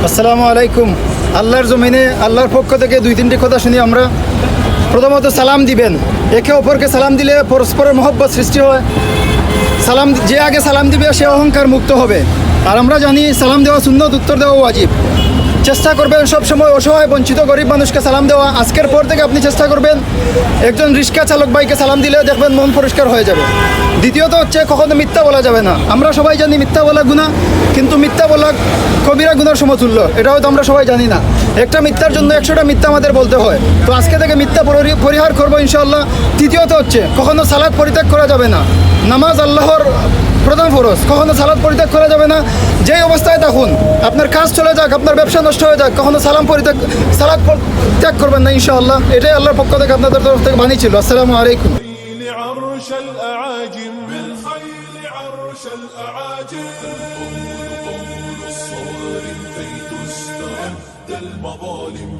আসসালামু আলাইকুম। আল্লাহর জমিনে আল্লাহর পক্ষ থেকে দুই তিনটি কথা শুনি আমরা। প্রথমত সালাম দিবেন, একে অপরকে সালাম দিলে পরস্পরের মহব্বত সৃষ্টি হয়। সালাম যে আগে সালাম দিবে সে অহংকার মুক্ত হবে। আর আমরা জানি সালাম দেওয়া সুন্নত, উত্তর দেওয়া ওয়াজিব। চেষ্টা করবেন সবসময় অসহায় বঞ্চিত গরিব মানুষকে সালাম দেওয়া। আজকের পর থেকে আপনি চেষ্টা করবেন একজন রিক্সা চালক ভাইকে সালাম দিলে দেখবেন মন পরিষ্কার হয়ে যাবে। দ্বিতীয়ত হচ্ছে কখনো মিথ্যা বলা যাবে না। আমরা সবাই জানি মিথ্যা বলা গুনাহ, কিন্তু মিথ্যা বলা কবিরা গুনার সমতুল্য, এটা হয়তো আমরা সবাই জানি না। একটা মিথ্যার জন্য 100টা মিথ্যা আমাদের বলতে হয়। তো আজকে থেকে মিথ্যা পরিহার করবো ইনশাআল্লাহ। তৃতীয়ত হচ্ছে কখনো সালাত পরিত্যাগ করা যাবে না। নামাজ আল্লাহর প্রধান ফরজ, কখনো সালাত পরিত্যাগ করা যাবে না। যেই অবস্থায় থাকুন, আপনার কাজ চলে যাক, আপনার ব্যবসা নষ্ট হয়ে যাক, কখনো সালাত ত্যাগ করবেন না ইনশাআল্লাহ। এটাই আল্লাহর পক্ষ থেকে আপনাদের তরফ থেকে বাণী ছিল। আসসালামু আলাইকুম। عرش الأعاجم بالخيل عرش الأعاجم طول الصوارم كي تسترد المظالم.